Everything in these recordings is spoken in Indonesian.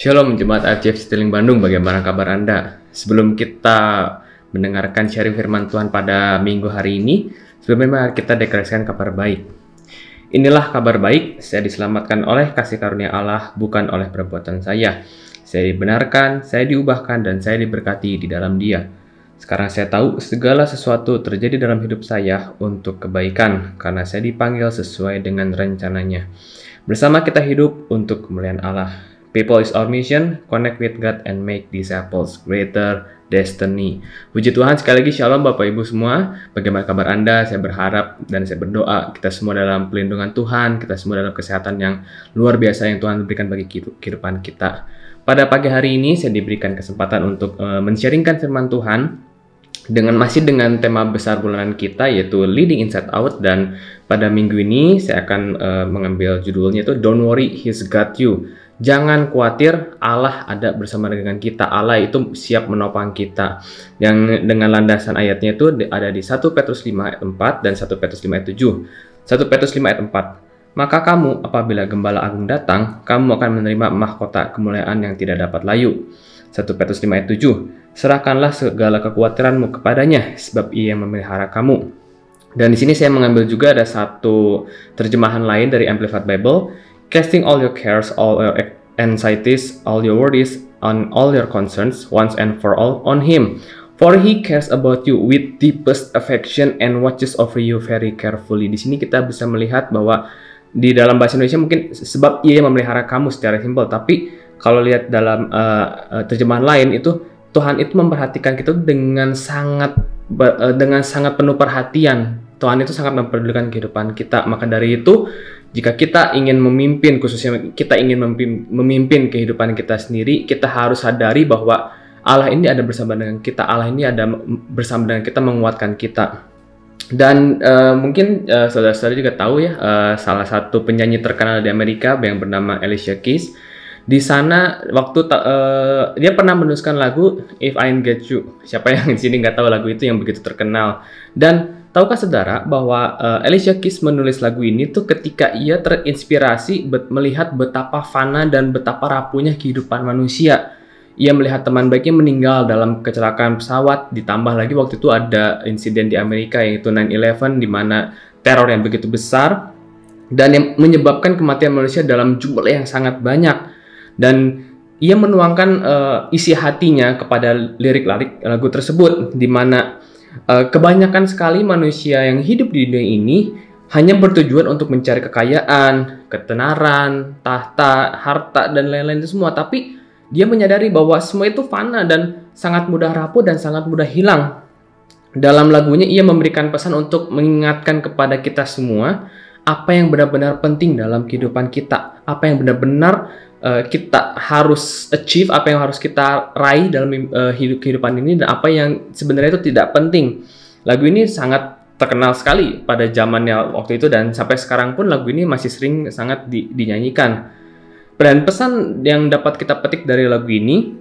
Shalom Jemaat ACF Citylink Bandung, bagaimana kabar Anda? Sebelum kita mendengarkan sharing firman Tuhan pada minggu hari ini, sebelumnya mari kita deklarasikan kabar baik. Inilah kabar baik, saya diselamatkan oleh kasih karunia Allah, bukan oleh perbuatan saya. Saya dibenarkan, saya diubahkan, dan saya diberkati di dalam Dia. Sekarang saya tahu segala sesuatu terjadi dalam hidup saya untuk kebaikan, karena saya dipanggil sesuai dengan rencananya. Bersama kita hidup untuk kemuliaan Allah. People is our mission, connect with God and make disciples, greater destiny. Puji Tuhan, sekali lagi shalom Bapak Ibu semua. Bagaimana kabar Anda? Saya berharap dan saya berdoa kita semua dalam pelindungan Tuhan, kita semua dalam kesehatan yang luar biasa yang Tuhan berikan bagi kehidupan kita. Pada pagi hari ini saya diberikan kesempatan untuk men-sharingkan firman Tuhan masih dengan tema besar bulanan kita, yaitu Leading Inside Out. Dan pada minggu ini saya akan mengambil judulnya itu Don't Worry, He's Got You. Jangan khawatir, Allah ada bersama dengan kita. Allah itu siap menopang kita. Yang dengan landasan ayatnya itu ada di 1 Petrus 5 ayat 4 dan 1 Petrus 5 ayat 7. 1 Petrus 5 ayat 4. Maka kamu apabila Gembala Agung datang, kamu akan menerima mahkota kemuliaan yang tidak dapat layu. 1 Petrus 5 ayat 7. Serahkanlah segala kekhawatiranmu kepadanya, sebab Ia yang memelihara kamu. Dan di sini saya mengambil juga ada satu terjemahan lain dari Amplified Bible. Casting all your cares, all your anxieties, all your worries, on all your concerns, once and for all, on Him. For He cares about you with deepest affection and watches over you very carefully. Di sini kita bisa melihat bahwa di dalam bahasa Indonesia mungkin sebab Ia yang memelihara kamu secara simpel, tapi kalau lihat dalam terjemahan lain itu Tuhan itu memperhatikan kita dengan sangat penuh perhatian. Tuhan itu sangat mempedulikan kehidupan kita. Maka dari itu, jika kita ingin memimpin, khususnya kita ingin memimpin kehidupan kita sendiri, kita harus sadari bahwa Allah ini ada bersama dengan kita. Allah ini ada bersama dengan kita, menguatkan kita. Dan mungkin saudara-saudara juga tahu ya, salah satu penyanyi terkenal di Amerika yang bernama Alicia Keys. Di sana waktu dia pernah menuliskan lagu If I Ain't Get You. Siapa yang di sini nggak tahu lagu itu yang begitu terkenal? Dan tahukah saudara bahwa Alicia Keys menulis lagu ini tuh ketika ia terinspirasi melihat betapa fana dan betapa rapuhnya kehidupan manusia. Ia melihat teman baiknya meninggal dalam kecelakaan pesawat, ditambah lagi waktu itu ada insiden di Amerika yaitu 9/11 di mana teror yang begitu besar dan yang menyebabkan kematian manusia dalam jumlah yang sangat banyak. Dan ia menuangkan isi hatinya kepada lirik-lirik lagu tersebut, di mana kebanyakan sekali manusia yang hidup di dunia ini hanya bertujuan untuk mencari kekayaan, ketenaran, tahta, harta, dan lain-lain itu semua. Tapi dia menyadari bahwa semua itu fana dan sangat mudah rapuh dan sangat mudah hilang. Dalam lagunya ia memberikan pesan untuk mengingatkan kepada kita semua apa yang benar-benar penting dalam kehidupan kita, apa yang benar-benar kita harus achieve, apa yang harus kita raih dalam kehidupan ini, dan apa yang sebenarnya itu tidak penting. Lagu ini sangat terkenal sekali pada zamannya waktu itu, dan sampai sekarang pun lagu ini masih sering sangat dinyanyikan. Dan pesan yang dapat kita petik dari lagu ini,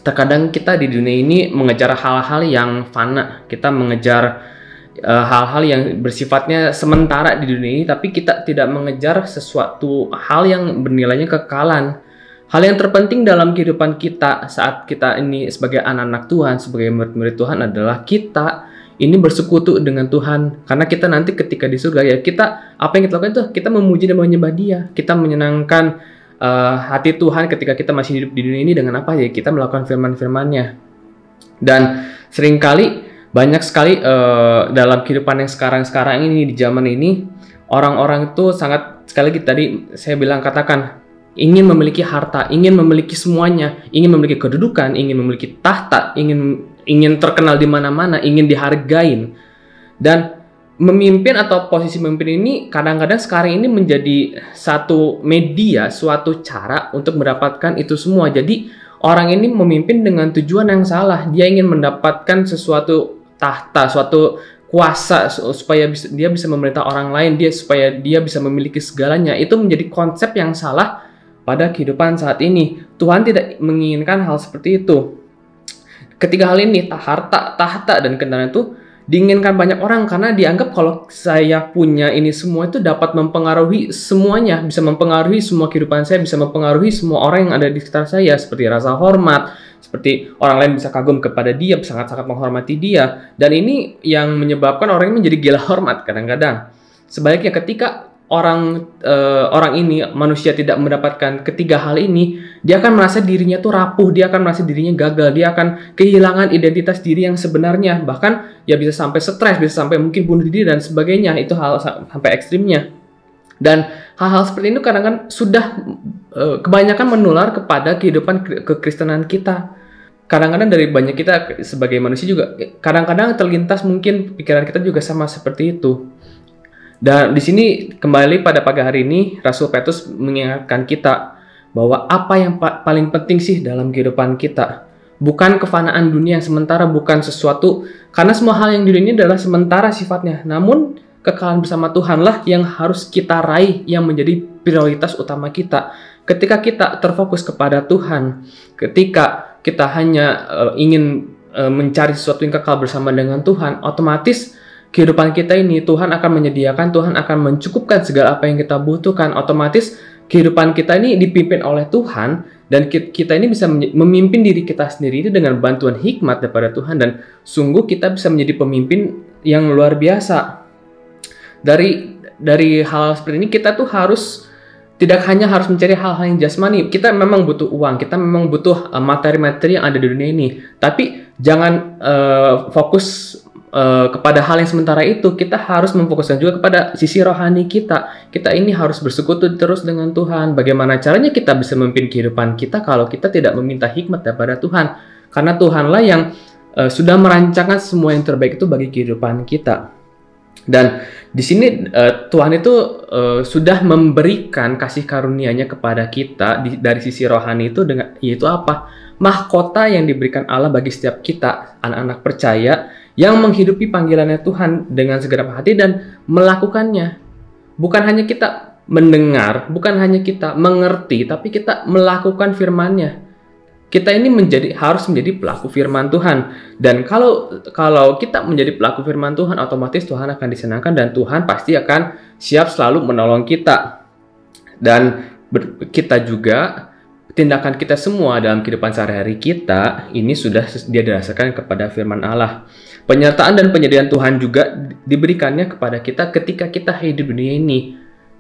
terkadang kita di dunia ini mengejar hal-hal yang fana, kita mengejar hal-hal yang bersifatnya sementara di dunia ini, tapi kita tidak mengejar sesuatu hal yang bernilainya kekekalan. Hal yang terpenting dalam kehidupan kita saat kita ini sebagai anak-anak Tuhan, sebagai murid-murid Tuhan adalah kita ini bersekutu dengan Tuhan. Karena kita nanti ketika di surga ya apa yang kita lakukan itu kita memuji dan menyembah Dia. Kita menyenangkan hati Tuhan ketika kita masih hidup di dunia ini dengan apa ya? Kita melakukan firman-firman-Nya. Dan seringkali banyak sekali dalam kehidupan yang sekarang ini, di zaman ini, orang-orang itu sangat, sekali lagi tadi saya katakan, ingin memiliki harta, ingin memiliki semuanya, ingin memiliki kedudukan, ingin memiliki tahta, ingin terkenal di mana-mana, ingin dihargain. Dan memimpin atau posisi memimpin ini kadang-kadang sekarang ini menjadi satu media, suatu cara untuk mendapatkan itu semua. Jadi orang ini memimpin dengan tujuan yang salah. Dia ingin mendapatkan sesuatu tahta, suatu kuasa supaya dia bisa memerintah orang lain, supaya dia bisa memiliki segalanya. Itu menjadi konsep yang salah pada kehidupan saat ini. Tuhan tidak menginginkan hal seperti itu. Ketika hal ini, harta, tahta, dan kendaraan itu diinginkan banyak orang karena dianggap kalau saya punya ini semua itu dapat mempengaruhi semuanya, bisa mempengaruhi semua kehidupan saya, bisa mempengaruhi semua orang yang ada di sekitar saya, seperti rasa hormat, seperti orang lain bisa kagum kepada dia, sangat-sangat menghormati dia, dan ini yang menyebabkan orang ini menjadi gila hormat kadang-kadang. Sebaliknya ketika orang ini, manusia, tidak mendapatkan ketiga hal ini, dia akan merasa dirinya tuh rapuh, dia akan merasa dirinya gagal, dia akan kehilangan identitas diri yang sebenarnya, bahkan ya bisa sampai stres, bisa sampai mungkin bunuh diri dan sebagainya. Itu hal sampai ekstrimnya. Dan hal-hal seperti itu kadang-kadang sudah kebanyakan menular kepada kehidupan kekristenan kita. Kadang-kadang dari banyak kita sebagai manusia juga kadang-kadang terlintas mungkin pikiran kita juga sama seperti itu. Dan di sini kembali pada pagi hari ini Rasul Petrus mengingatkan kita bahwa apa yang paling penting sih dalam kehidupan kita, bukan kefanaan dunia yang sementara, bukan sesuatu, karena semua hal yang di dunia ini adalah sementara sifatnya, namun kekalahan bersama Tuhanlah yang harus kita raih, yang menjadi prioritas utama kita. Ketika kita terfokus kepada Tuhan, ketika kita hanya ingin mencari sesuatu yang kekal bersama dengan Tuhan, otomatis kehidupan kita ini Tuhan akan menyediakan, Tuhan akan mencukupkan segala apa yang kita butuhkan. Otomatis kehidupan kita ini dipimpin oleh Tuhan, dan kita ini bisa memimpin diri kita sendiri itu dengan bantuan hikmat daripada Tuhan, dan sungguh kita bisa menjadi pemimpin yang luar biasa. Dari hal seperti ini kita tuh tidak hanya harus mencari hal-hal yang jasmani. Kita memang butuh uang, kita memang butuh materi-materi yang ada di dunia ini, tapi jangan fokus kepada hal yang sementara itu. Kita harus memfokuskan juga kepada sisi rohani kita. Kita ini harus bersekutu terus dengan Tuhan. Bagaimana caranya kita bisa memimpin kehidupan kita kalau kita tidak meminta hikmat daripada Tuhan? Karena Tuhanlah yang sudah merancangkan semua yang terbaik itu bagi kehidupan kita. Dan di sini Tuhan itu sudah memberikan kasih karunia-Nya kepada kita dari sisi rohani itu, yaitu apa? Mahkota yang diberikan Allah bagi setiap kita, anak-anak percaya yang menghidupi panggilannya Tuhan dengan segenap hati dan melakukannya. Bukan hanya kita mendengar, bukan hanya kita mengerti, tapi kita melakukan firman-Nya. Kita ini harus menjadi pelaku firman Tuhan. Dan kalau kita menjadi pelaku firman Tuhan, otomatis Tuhan akan disenangkan dan Tuhan pasti akan siap selalu menolong kita. Dan kita juga, tindakan kita semua dalam kehidupan sehari-hari kita ini sudah dia didasarkan kepada firman Allah. Penyertaan dan penyediaan Tuhan juga diberikannya kepada kita ketika kita hidup di dunia ini.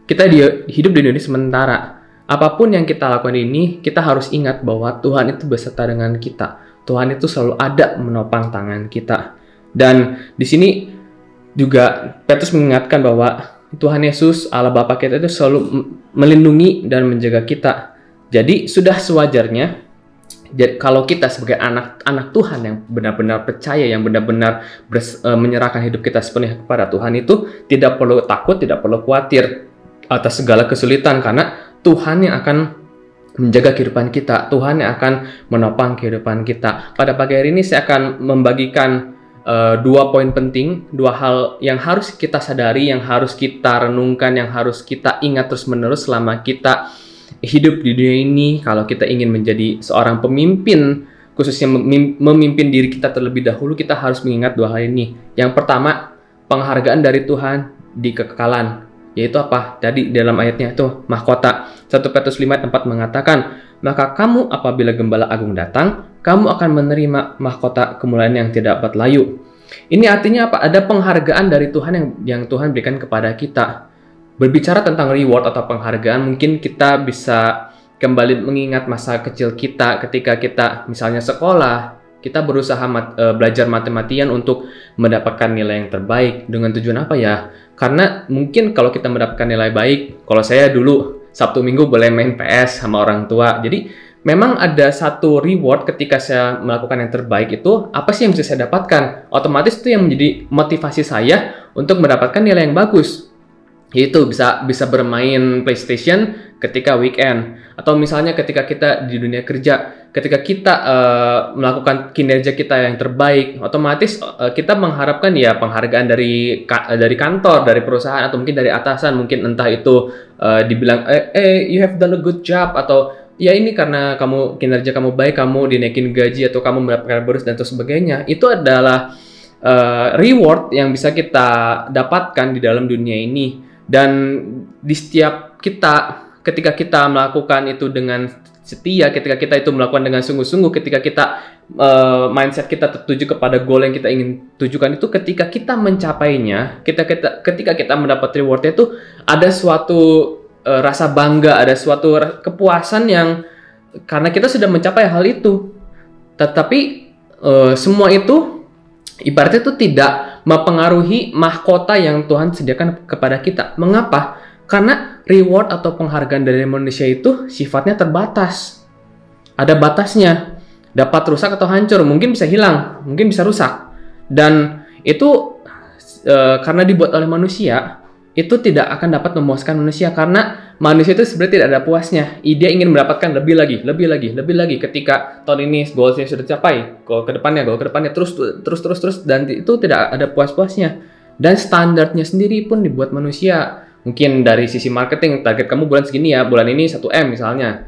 Kita hidup di dunia ini sementara. Apapun yang kita lakukan ini, kita harus ingat bahwa Tuhan itu beserta dengan kita. Tuhan itu selalu ada menopang tangan kita. Dan di sini juga Petrus mengingatkan bahwa Tuhan Yesus, Allah Bapa kita itu selalu melindungi dan menjaga kita. Jadi sudah sewajarnya kalau kita sebagai anak Tuhan yang benar-benar percaya, yang benar-benar menyerahkan hidup kita sepenuhnya kepada Tuhan, itu tidak perlu takut, tidak perlu khawatir atas segala kesulitan, karena Tuhan yang akan menjaga kehidupan kita, Tuhan yang akan menopang kehidupan kita. Pada pagi hari ini saya akan membagikan dua poin penting, dua hal yang harus kita sadari, yang harus kita renungkan, yang harus kita ingat terus-menerus selama kita hidup di dunia ini. Kalau kita ingin menjadi seorang pemimpin, khususnya memimpin diri kita terlebih dahulu, kita harus mengingat dua hal ini. Yang pertama, penghargaan dari Tuhan di kekekalan. Yaitu apa? Tadi dalam ayatnya itu mahkota. 1 Petrus 5 ayat 4 mengatakan, maka kamu apabila Gembala Agung datang, kamu akan menerima mahkota kemuliaan yang tidak dapat layu. Ini artinya apa? Ada penghargaan dari Tuhan yang Tuhan berikan kepada kita. Berbicara tentang reward atau penghargaan, mungkin kita bisa kembali mengingat masa kecil kita ketika kita misalnya sekolah, kita berusaha belajar mati-matian untuk mendapatkan nilai yang terbaik. Dengan tujuan apa ya? Karena mungkin kalau kita mendapatkan nilai baik, kalau saya dulu Sabtu Minggu boleh main PS sama orang tua. Jadi memang ada satu reward ketika saya melakukan yang terbaik itu, apa sih yang bisa saya dapatkan? Otomatis itu yang menjadi motivasi saya untuk mendapatkan nilai yang bagus. Yaitu bisa bermain PlayStation ketika weekend, atau misalnya ketika kita di dunia kerja, ketika kita melakukan kinerja kita yang terbaik, otomatis kita mengharapkan ya penghargaan dari kantor, dari perusahaan, atau mungkin dari atasan. Mungkin entah itu dibilang you have done a good job, atau ya ini karena kinerja kamu baik, kamu dinaikin gaji, atau kamu mendapatkan bonus dan sebagainya. Itu adalah reward yang bisa kita dapatkan di dalam dunia ini. Dan di setiap kita, ketika kita melakukan itu dengan setia, ketika kita itu melakukan dengan sungguh-sungguh, ketika kita mindset kita tertuju kepada goal yang kita ingin tujukan itu, ketika kita mencapainya, ketika kita mendapat rewardnya itu ada suatu rasa bangga, ada suatu kepuasan yang karena kita sudah mencapai hal itu. Tetapi semua itu ibaratnya itu tidak mempengaruhi mahkota yang Tuhan sediakan kepada kita. Mengapa? Karena reward atau penghargaan dari manusia itu sifatnya terbatas. Ada batasnya. Dapat rusak atau hancur, mungkin bisa hilang, mungkin bisa rusak. Dan itu karena dibuat oleh manusia, itu tidak akan dapat memuaskan manusia, karena manusia itu sebenarnya tidak ada puasnya. Dia ingin mendapatkan lebih lagi. Ketika tahun ini goalsnya sudah tercapai, goal ke depannya terus, dan itu tidak ada puas-puasnya. Dan standarnya sendiri pun dibuat manusia. Mungkin dari sisi marketing, target kamu bulan segini ya, bulan ini 1M misalnya.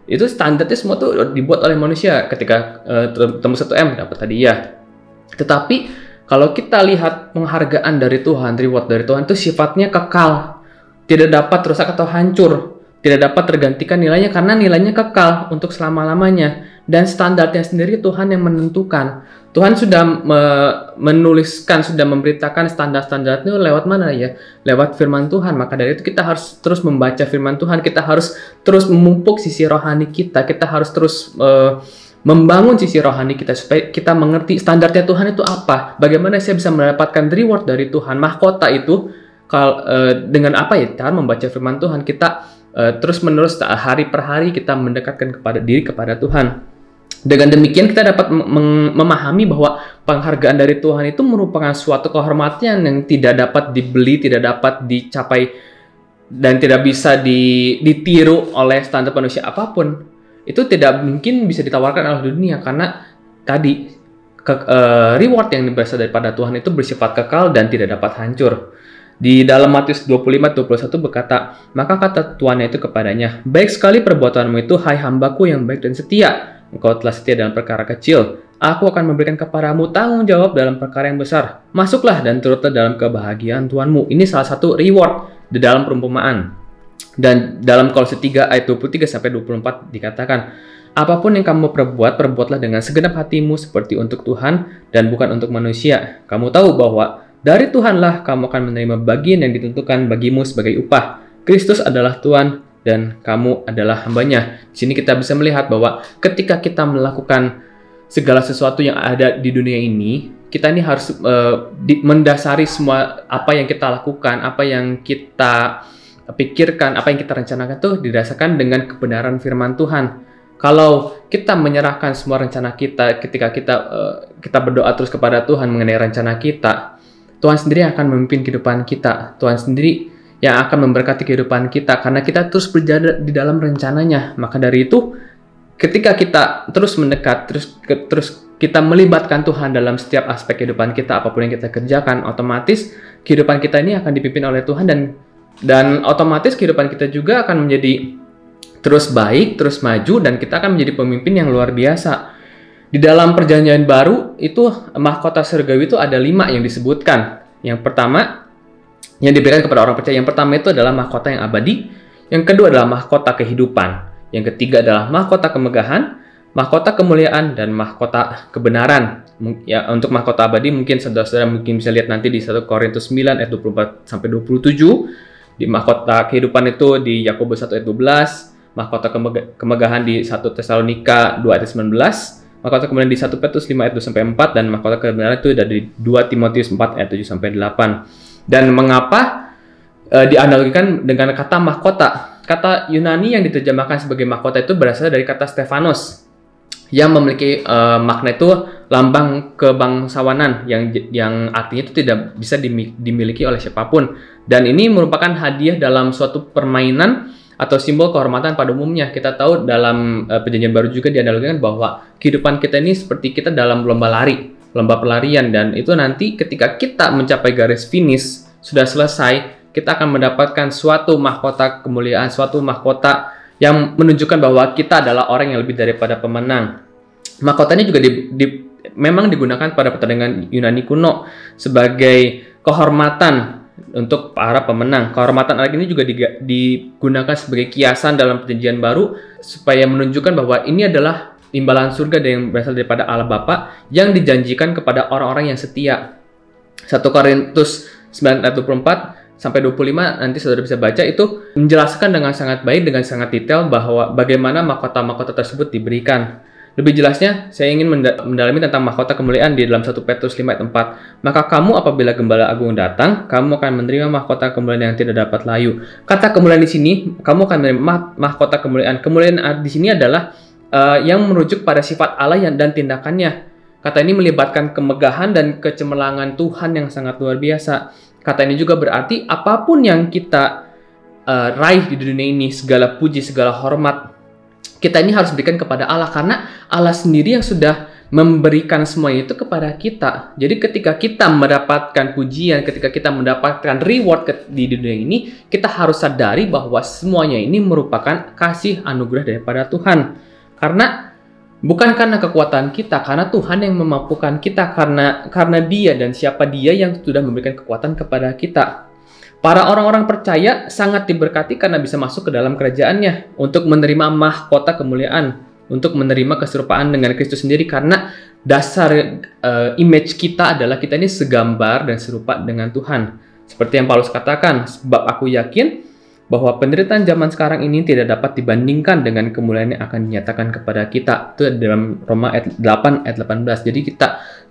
Itu standarnya semua tuh dibuat oleh manusia. Ketika tembus 1M dapat hadiah. Tetapi kalau kita lihat penghargaan dari Tuhan, reward dari Tuhan itu sifatnya kekal. Tidak dapat rusak atau hancur. Tidak dapat tergantikan nilainya karena nilainya kekal untuk selama-lamanya. Dan standarnya sendiri Tuhan yang menentukan. Tuhan sudah menuliskan, sudah memberitakan standar-standar itu lewat mana ya? Lewat firman Tuhan. Maka dari itu kita harus terus membaca firman Tuhan. Kita harus terus memupuk sisi rohani kita. Kita harus terus membangun sisi rohani kita supaya kita mengerti standarnya Tuhan itu apa. Bagaimana saya bisa mendapatkan reward dari Tuhan. Mahkota itu dengan apa ya? Cara membaca firman Tuhan. Kita terus-menerus hari per hari kita mendekatkan kepada Tuhan. Dengan demikian kita dapat memahami bahwa penghargaan dari Tuhan itu merupakan suatu kehormatan yang tidak dapat dibeli, tidak dapat dicapai, dan tidak bisa ditiru oleh standar manusia apapun. Itu tidak mungkin bisa ditawarkan oleh dunia, karena tadi reward yang berasal daripada Tuhan itu bersifat kekal dan tidak dapat hancur. Di dalam Matius 25:21 berkata, maka kata tuannya itu kepadanya, baik sekali perbuatanmu itu, hai hambaku yang baik dan setia. Engkau telah setia dalam perkara kecil. Aku akan memberikan kepadamu tanggung jawab dalam perkara yang besar. Masuklah dan turutlah dalam kebahagiaan Tuhanmu. Ini salah satu reward di dalam perumpamaan. Dan dalam Kolose 3 ayat 23-24 dikatakan, apapun yang kamu perbuat, perbuatlah dengan segenap hatimu seperti untuk Tuhan dan bukan untuk manusia. Kamu tahu bahwa dari Tuhanlah kamu akan menerima bagian yang ditentukan bagimu sebagai upah. Kristus adalah Tuhan dan kamu adalah hambanya. Di sini kita bisa melihat bahwa ketika kita melakukan segala sesuatu yang ada di dunia ini, kita ini harus mendasari semua apa yang kita lakukan, apa yang kita pikirkan, apa yang kita rencanakan itu didasarkan dengan kebenaran firman Tuhan. Kalau kita menyerahkan semua rencana kita, ketika kita berdoa terus kepada Tuhan mengenai rencana kita, Tuhan sendiri akan memimpin kehidupan kita. Tuhan sendiri yang akan memberkati kehidupan kita karena kita terus berjalan di dalam rencananya. Maka dari itu, ketika kita terus mendekat, terus kita melibatkan Tuhan dalam setiap aspek kehidupan kita, apapun yang kita kerjakan, otomatis kehidupan kita ini akan dipimpin oleh Tuhan, dan otomatis kehidupan kita juga akan menjadi terus baik, terus maju, dan kita akan menjadi pemimpin yang luar biasa. Di dalam perjanjian baru itu mahkota surgawi itu ada 5 yang disebutkan. Yang pertama yang diberikan kepada orang percaya, yang pertama itu adalah mahkota yang abadi, yang kedua adalah mahkota kehidupan, yang ketiga adalah mahkota kemegahan, mahkota kemuliaan, dan mahkota kebenaran. Ya, untuk mahkota abadi mungkin saudara-saudara mungkin bisa lihat nanti di 1 Korintus 9 ayat 24-27, di mahkota kehidupan itu di Yakobus 1 ayat 12, mahkota kemegahan di 1 Tesalonika 2 ayat 19, mahkota kemuliaan di 1 Petrus 5 ayat 2-4, dan mahkota kebenaran itu dari 2 Timotius 4 ayat 7-8. Dan mengapa dianalogikan dengan kata mahkota? Kata Yunani yang diterjemahkan sebagai mahkota itu berasal dari kata Stefanos, yang memiliki makna itu lambang kebangsawanan, yang artinya itu tidak bisa dimiliki oleh siapapun. Dan ini merupakan hadiah dalam suatu permainan atau simbol kehormatan pada umumnya. Kita tahu dalam perjanjian baru juga dianalogikan bahwa kehidupan kita ini seperti kita dalam lomba pelarian, dan itu nanti ketika kita mencapai garis finish sudah selesai, kita akan mendapatkan suatu mahkota kemuliaan, suatu mahkota yang menunjukkan bahwa kita adalah orang yang lebih daripada pemenang. Mahkota ini juga memang digunakan pada pertandingan Yunani kuno sebagai kehormatan untuk para pemenang. Kehormatan alat ini juga digunakan sebagai kiasan dalam perjanjian baru supaya menunjukkan bahwa ini adalah imbalan surga yang berasal daripada Allah Bapa yang dijanjikan kepada orang-orang yang setia. 1 Korintus 9 ayat 24 sampai 25 nanti saudara bisa baca, itu menjelaskan dengan sangat baik, dengan sangat detail bahwa bagaimana mahkota-mahkota tersebut diberikan. Lebih jelasnya, saya ingin mendalami tentang mahkota kemuliaan di dalam 1 Petrus 5 ayat 4. Maka kamu apabila Gembala Agung datang, kamu akan menerima mahkota kemuliaan yang tidak dapat layu. Kata kemuliaan di sini, kamu akan menerima mahkota kemuliaan. Kemuliaan di sini adalah yang merujuk pada sifat Allah dan tindakannya. Kata ini melibatkan kemegahan dan kecemerlangan Tuhan yang sangat luar biasa. Kata ini juga berarti apapun yang kita raih di dunia ini, segala puji, segala hormat, kita ini harus berikan kepada Allah, karena Allah sendiri yang sudah memberikan semuanya itu kepada kita. Jadi ketika kita mendapatkan pujian, ketika kita mendapatkan reward di dunia ini, kita harus sadari bahwa semuanya ini merupakan kasih anugerah daripada Tuhan. Karena bukan karena kekuatan kita, karena Tuhan yang memampukan kita, karena Dia dan siapa Dia yang sudah memberikan kekuatan kepada kita. Para orang-orang percaya sangat diberkati karena bisa masuk ke dalam kerajaan-Nya untuk menerima mahkota kemuliaan, untuk menerima keserupaan dengan Kristus sendiri, karena dasar image kita adalah kita ini segambar dan serupa dengan Tuhan. Seperti yang Paulus katakan, sebab aku yakin bahwa penderitaan zaman sekarang ini tidak dapat dibandingkan dengan kemuliaan yang akan dinyatakan kepada kita. Itu dalam Roma 8 ayat 18. Jadi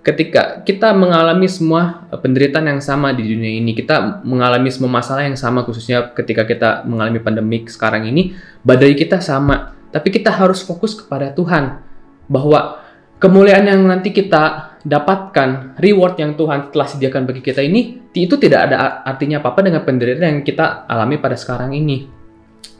ketika kita mengalami semua penderitaan yang sama di dunia ini, kita mengalami semua masalah yang sama, khususnya ketika kita mengalami pandemi sekarang ini, badai kita sama. Tapi kita harus fokus kepada Tuhan, bahwa kemuliaan yang nanti kita dapatkan, reward yang Tuhan telah sediakan bagi kita ini, itu tidak ada artinya apa-apa dengan penderitaan yang kita alami pada sekarang ini.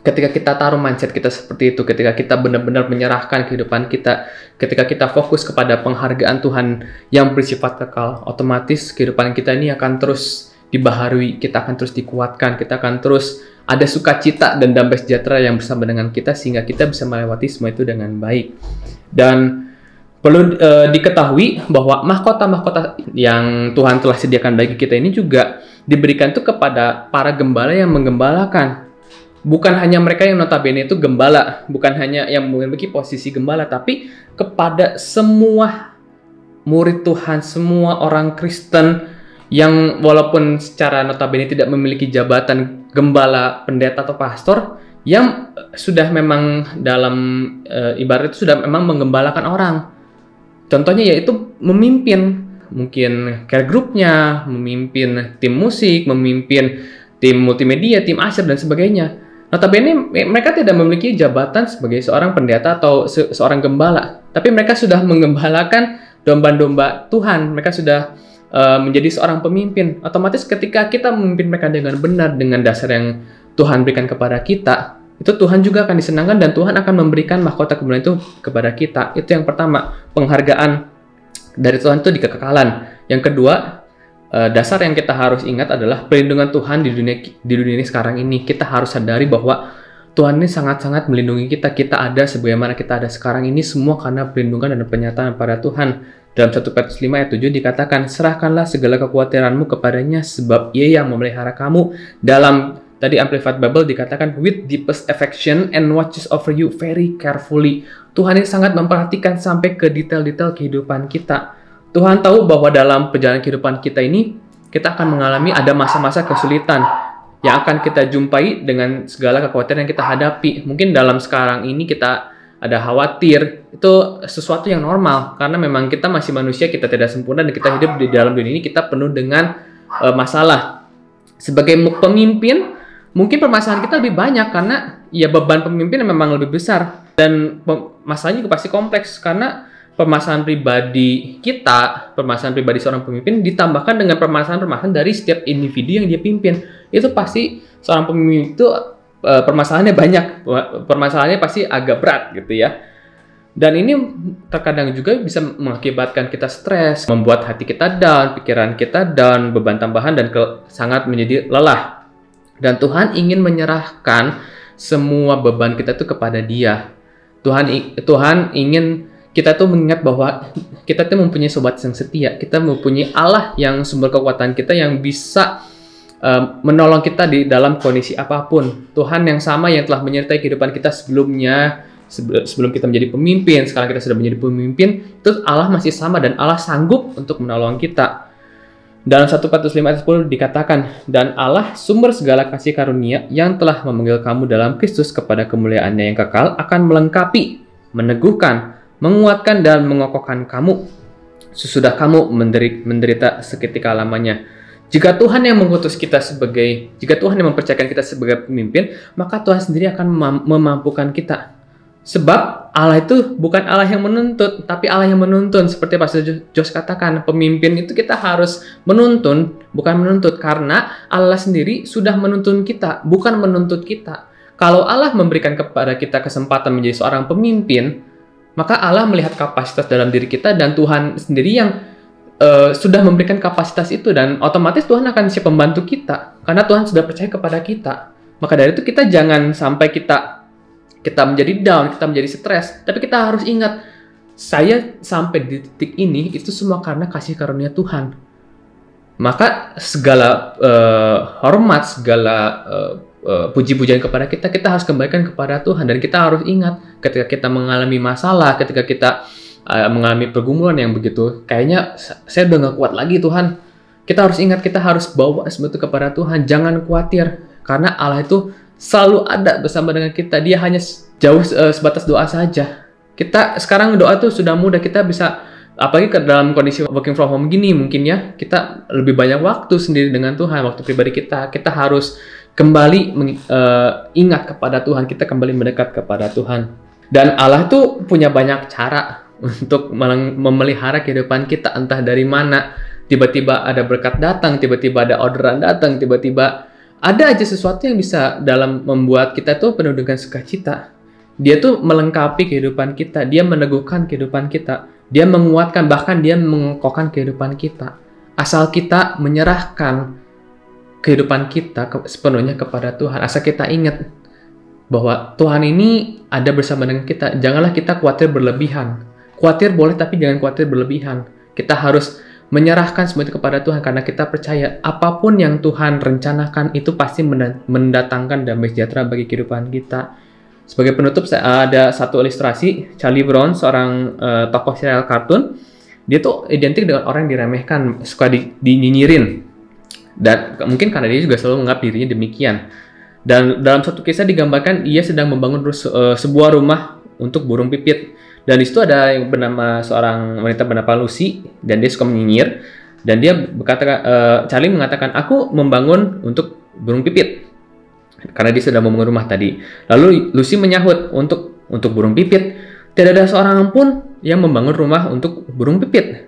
Ketika kita taruh mindset kita seperti itu, ketika kita benar-benar menyerahkan kehidupan kita, ketika kita fokus kepada penghargaan Tuhan yang bersifat kekal, otomatis kehidupan kita ini akan terus dibaharui, kita akan terus dikuatkan, kita akan terus ada sukacita dan damai sejahtera yang bersama dengan kita, sehingga kita bisa melewati semua itu dengan baik. Dan perlu diketahui bahwa mahkota-mahkota yang Tuhan telah sediakan bagi kita ini juga diberikan itu kepada para gembala yang menggembalakan. Bukan hanya mereka yang notabene itu gembala, bukan hanya yang memiliki posisi gembala, tapi kepada semua murid Tuhan, semua orang Kristen yang walaupun secara notabene tidak memiliki jabatan gembala, pendeta, atau pastor, yang sudah memang dalam ibarat itu sudah memang menggembalakan orang. Contohnya yaitu memimpin mungkin care group-nya, memimpin tim musik, memimpin tim multimedia, tim asyir, dan sebagainya. Notabene mereka tidak memiliki jabatan sebagai seorang pendeta atau seorang gembala, tapi mereka sudah menggembalakan domba-domba Tuhan. Mereka sudah menjadi seorang pemimpin. Otomatis ketika kita memimpin mereka dengan benar, dengan dasar yang Tuhan berikan kepada kita, itu Tuhan juga akan disenangkan dan Tuhan akan memberikan mahkota kemuliaan itu kepada kita. Itu yang pertama, penghargaan dari Tuhan itu di kekekalan. Yang kedua, dasar yang kita harus ingat adalah perlindungan Tuhan di dunia ini sekarang ini. Kita harus sadari bahwa Tuhan ini sangat-sangat melindungi kita. Kita ada sebagaimana kita ada sekarang ini semua karena perlindungan dan penyataan pada Tuhan. Dalam 1 Petrus 5 ayat 7 dikatakan, serahkanlah segala kekhawatiranmu kepadanya sebab Ia yang memelihara kamu. Dalam tadi Amplified Bible dikatakan, with deepest affection and watches over you very carefully. Tuhan ini sangat memperhatikan sampai ke detail-detail kehidupan kita. Tuhan tahu bahwa dalam perjalanan kehidupan kita ini, kita akan mengalami ada masa-masa kesulitan yang akan kita jumpai dengan segala kekhawatiran yang kita hadapi. Mungkin dalam sekarang ini kita ada khawatir, itu sesuatu yang normal. Karena memang kita masih manusia, kita tidak sempurna, dan kita hidup di dalam dunia ini, kita penuh dengan masalah. Sebagai pemimpin, mungkin permasalahan kita lebih banyak karena ya beban pemimpin memang lebih besar. Dan masalahnya juga pasti kompleks karena permasalahan pribadi kita, permasalahan pribadi seorang pemimpin ditambahkan dengan permasalahan-permasalahan dari setiap individu yang dia pimpin. Itu pasti seorang pemimpin itu permasalahannya banyak, permasalahannya pasti agak berat gitu ya. Dan ini terkadang juga bisa mengakibatkan kita stres, membuat hati kita down, pikiran kita down, beban tambahan, dan sangat menjadi lelah. Dan Tuhan ingin menyerahkan semua beban kita itu kepada Dia. Tuhan ingin kita tuh mengingat bahwa kita tuh mempunyai sobat yang setia, kita mempunyai Allah yang sumber kekuatan kita, yang bisa menolong kita di dalam kondisi apapun. Tuhan yang sama yang telah menyertai kehidupan kita sebelumnya, sebelum kita menjadi pemimpin, sekarang kita sudah menjadi pemimpin, itu Allah masih sama dan Allah sanggup untuk menolong kita. Dalam 1 Petrus 5 ayat 10 dikatakan, dan Allah sumber segala kasih karunia yang telah memanggil kamu dalam Kristus kepada kemuliaannya yang kekal akan melengkapi, meneguhkan, menguatkan dan mengokohkan kamu sesudah kamu menderita seketika lamanya. Jika Tuhan yang jika Tuhan yang mempercayakan kita sebagai pemimpin, maka Tuhan sendiri akan memampukan kita. Sebab Allah itu bukan Allah yang menuntut, tapi Allah yang menuntun. Seperti Pastor Josh katakan, pemimpin itu kita harus menuntun, bukan menuntut. Karena Allah sendiri sudah menuntun kita, bukan menuntut kita. Kalau Allah memberikan kepada kita kesempatan menjadi seorang pemimpin, maka Allah melihat kapasitas dalam diri kita, dan Tuhan sendiri yang sudah memberikan kapasitas itu, dan otomatis Tuhan akan siap membantu kita karena Tuhan sudah percaya kepada kita. Maka dari itu kita jangan sampai kita menjadi down, kita menjadi stres, tapi kita harus ingat, saya sampai di titik ini itu semua karena kasih karunia Tuhan. Maka segala hormat, segala puji-pujian kepada kita harus kembalikan kepada Tuhan. Dan kita harus ingat, ketika kita mengalami masalah, ketika kita mengalami pergumulan yang begitu, kayaknya saya udah gak kuat lagi Tuhan, kita harus ingat, kita harus bawa semua itu kepada Tuhan. Jangan khawatir, karena Allah itu selalu ada bersama dengan kita. Dia hanya jauh sebatas doa saja. Kita sekarang doa tuh sudah mudah, kita bisa, apalagi dalam kondisi working from home gini, mungkin ya, kita lebih banyak waktu sendiri dengan Tuhan, waktu pribadi kita. Kita harus kembali ingat kepada Tuhan, kita kembali mendekat kepada Tuhan. Dan Allah tuh punya banyak cara untuk memelihara kehidupan kita, entah dari mana. Tiba-tiba ada berkat datang, tiba-tiba ada orderan datang, tiba-tiba ada aja sesuatu yang bisa dalam membuat kita tuh penuh dengan sukacita. Dia tuh melengkapi kehidupan kita, dia meneguhkan kehidupan kita, dia menguatkan, bahkan dia mengokohkan kehidupan kita. Asal kita menyerahkan kehidupan kita sepenuhnya kepada Tuhan. Asal kita ingat bahwa Tuhan ini ada bersama dengan kita. Janganlah kita khawatir berlebihan. Khawatir boleh, tapi jangan khawatir berlebihan. Kita harus menyerahkan semua itu kepada Tuhan, karena kita percaya apapun yang Tuhan rencanakan itu pasti mendatangkan damai sejahtera bagi kehidupan kita. Sebagai penutup, ada satu ilustrasi. Charlie Brown, seorang tokoh serial kartun, dia tuh identik dengan orang yang diremehkan, suka dinyinyirin. Dan mungkin karena dia juga selalu menganggap dirinya demikian. Dan dalam satu kisah digambarkan ia sedang membangun sebuah rumah untuk burung pipit. Dan di situ ada yang bernama seorang wanita bernama Lucy, dan dia suka menyinyir. Dan dia berkata, Charlie mengatakan, aku membangun untuk burung pipit, karena dia sudah membangun rumah tadi. Lalu Lucy menyahut, untuk burung pipit tidak ada seorang pun yang membangun rumah untuk burung pipit.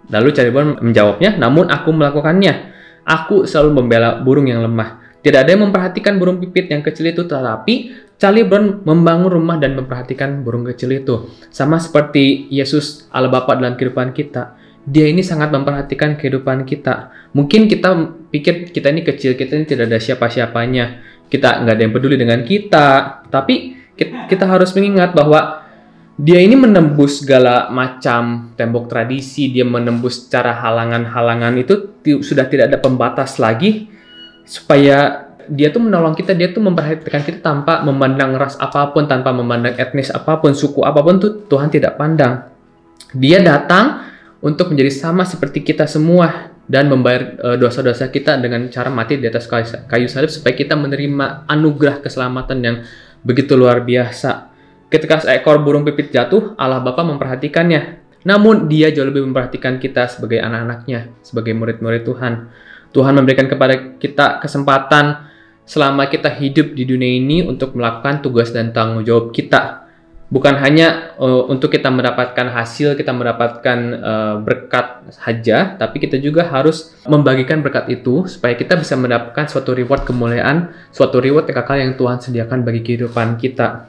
Lalu Charlie Brown menjawabnya, namun aku melakukannya. Aku selalu membela burung yang lemah. Tidak ada yang memperhatikan burung pipit yang kecil itu, tetapi Charlie Brown membangun rumah dan memperhatikan burung kecil itu. Sama seperti Yesus, Allah Bapa dalam kehidupan kita. Dia ini sangat memperhatikan kehidupan kita. Mungkin kita pikir kita ini kecil, kita ini tidak ada siapa-siapanya. Kita nggak ada yang peduli dengan kita. Tapi kita harus mengingat bahwa dia ini menembus segala macam tembok tradisi. Dia menembus cara halangan-halangan itu sudah tidak ada pembatas lagi. Supaya dia tuh menolong kita, dia tuh memperhatikan kita tanpa memandang ras apapun, tanpa memandang etnis apapun, suku apapun tuh Tuhan tidak pandang. Dia datang untuk menjadi sama seperti kita semua dan membayar dosa-dosa kita dengan cara mati di atas kayu salib supaya kita menerima anugerah keselamatan yang begitu luar biasa. Ketika seekor burung pipit jatuh, Allah Bapa memperhatikannya. Namun dia jauh lebih memperhatikan kita sebagai anak-anaknya, sebagai murid-murid Tuhan. Tuhan memberikan kepada kita kesempatan selama kita hidup di dunia ini untuk melakukan tugas dan tanggung jawab kita. Bukan hanya untuk kita mendapatkan hasil, kita mendapatkan berkat saja, tapi kita juga harus membagikan berkat itu supaya kita bisa mendapatkan suatu reward kemuliaan, suatu reward yang kekal yang Tuhan sediakan bagi kehidupan kita.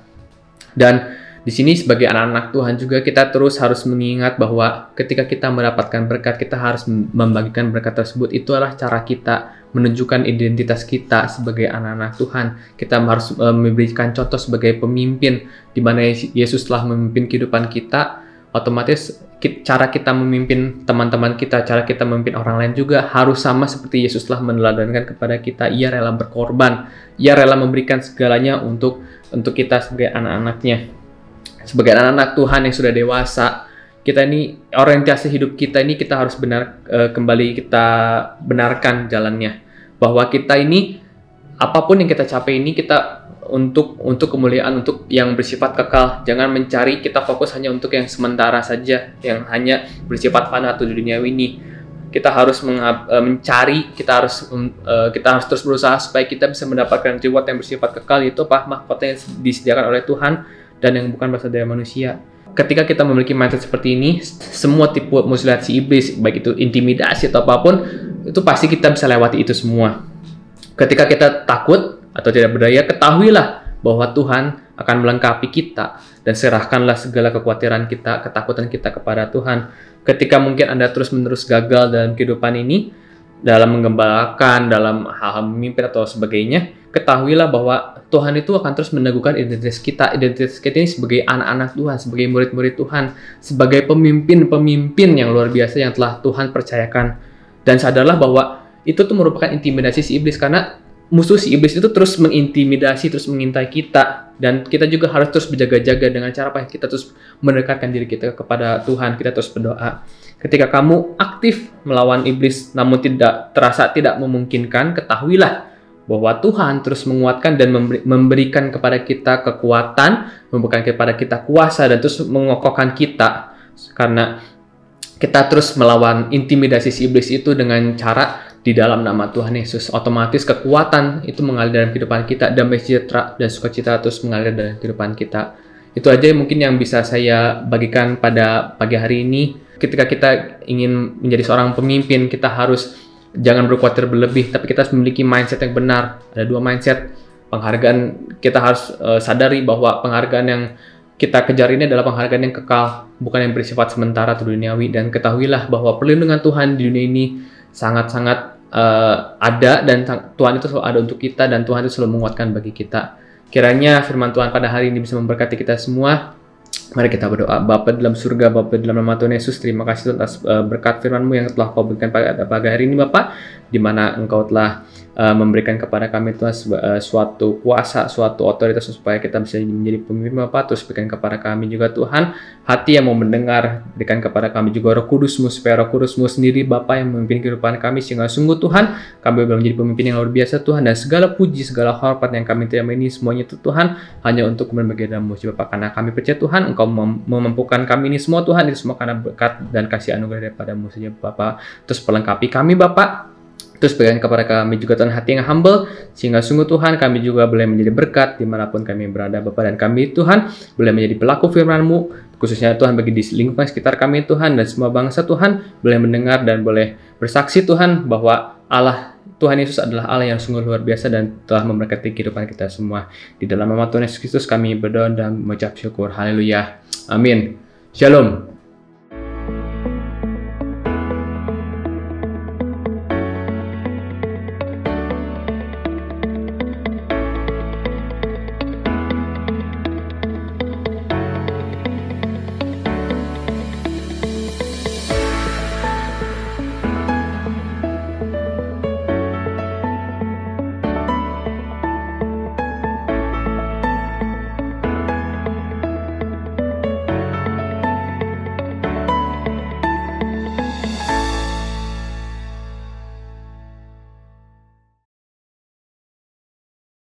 Dan di sini sebagai anak-anak Tuhan juga kita terus harus mengingat bahwa ketika kita mendapatkan berkat, kita harus membagikan berkat tersebut. Itu adalah cara kita menunjukkan identitas kita sebagai anak-anak Tuhan. Kita harus memberikan contoh sebagai pemimpin, di mana Yesus telah memimpin kehidupan kita otomatis cara kita memimpin teman-teman kita, cara kita memimpin orang lain juga harus sama seperti Yesus telah meneladankan kepada kita. Ia rela berkorban, ia rela memberikan segalanya untuk kita sebagai anak-anaknya, sebagai anak-anak Tuhan yang sudah dewasa. Kita ini orientasi hidup kita ini kita harus kembali kita benarkan jalannya, bahwa kita ini apapun yang kita capai ini kita untuk kemuliaan, untuk yang bersifat kekal. Jangan mencari, kita fokus hanya untuk yang sementara saja, yang hanya bersifat fana atau duniawi ini. Kita harus mencari, kita harus terus berusaha supaya kita bisa mendapatkan reward yang bersifat kekal, yaitu mahkota yang disediakan oleh Tuhan dan yang bukan berasal dari manusia. Ketika kita memiliki mindset seperti ini, semua tipu muslihat si iblis, baik itu intimidasi atau apapun, itu pasti kita bisa lewati itu semua. Ketika kita takut atau tidak berdaya, ketahuilah bahwa Tuhan akan melengkapi kita, dan serahkanlah segala kekhawatiran kita, ketakutan kita kepada Tuhan. Ketika mungkin Anda terus-menerus gagal dalam kehidupan ini, dalam menggembalakan, dalam hal-hal memimpin atau sebagainya, ketahuilah bahwa Tuhan itu akan terus meneguhkan identitas kita. Identitas kita ini sebagai anak-anak Tuhan, sebagai murid-murid Tuhan, sebagai pemimpin-pemimpin yang luar biasa yang telah Tuhan percayakan. Dan sadarlah bahwa itu tuh merupakan intimidasi si iblis, karena musuh si iblis itu terus mengintimidasi, terus mengintai kita, dan kita juga harus terus berjaga-jaga dengan cara apa? Kita terus mendekatkan diri kita kepada Tuhan, kita terus berdoa. Ketika kamu aktif melawan iblis namun terasa tidak memungkinkan, ketahuilah bahwa Tuhan terus menguatkan dan memberikan kepada kita kekuatan, memberikan kepada kita kuasa, dan terus mengokohkan kita, karena kita terus melawan intimidasi si iblis itu dengan cara di dalam nama Tuhan Yesus. Otomatis kekuatan itu mengalir dalam kehidupan kita, damai sejahtera dan sukacita terus mengalir dalam kehidupan kita. Itu aja mungkin yang bisa saya bagikan pada pagi hari ini. Ketika kita ingin menjadi seorang pemimpin, kita harus jangan berkhawatir berlebih, tapi kita harus memiliki mindset yang benar. Ada dua mindset. Penghargaan, kita harus sadari bahwa penghargaan yang kita kejar ini adalah penghargaan yang kekal, bukan yang bersifat sementara atau duniawi. Dan ketahuilah bahwa perlindungan Tuhan di dunia ini sangat-sangat ada, dan Tuhan itu selalu ada untuk kita, dan Tuhan itu selalu menguatkan bagi kita. Kiranya firman Tuhan pada hari ini bisa memberkati kita semua. Mari kita berdoa. Bapa dalam surga, Bapa dalam nama Tuhan Yesus, terima kasih Tuhan atas berkat firman-Mu yang telah Kau berikan pada pagi hari ini, Bapa, di mana Engkau telah memberikan kepada kami Tuhan suatu kuasa, suatu otoritas supaya kita bisa menjadi pemimpin, Bapa. Terus berikan kepada kami juga Tuhan hati yang mau mendengar, berikan kepada kami juga Roh Kudus-Mu, supaya Roh Kudus-Mu sendiri Bapa yang memimpin kehidupan kami, sehingga sungguh Tuhan kami boleh menjadi pemimpin yang luar biasa Tuhan, dan segala puji, segala hormat yang kami terima ini semuanya itu Tuhan hanya untuk berbagai dalam muji Bapa, karena kami percaya Tuhan Engkau memampukan kami ini semua Tuhan, itu semua karena berkat dan kasih anugerah daripada-Mu saja Bapa. Terus pelengkapi kami Bapa. Terus berikan kepada kami juga Tuhan hati yang humble, sehingga sungguh Tuhan kami juga boleh menjadi berkat dimanapun kami berada Bapa, dan kami Tuhan boleh menjadi pelaku firman-Mu, khususnya Tuhan bagi di lingkungan sekitar kami Tuhan, dan semua bangsa Tuhan boleh mendengar dan boleh bersaksi Tuhan bahwa Allah Tuhan Yesus adalah Allah yang sungguh luar biasa dan telah memberkati kehidupan kita semua. Di dalam nama Tuhan Yesus Kristus kami berdoa dan mengucap syukur. Haleluya. Amin. Shalom.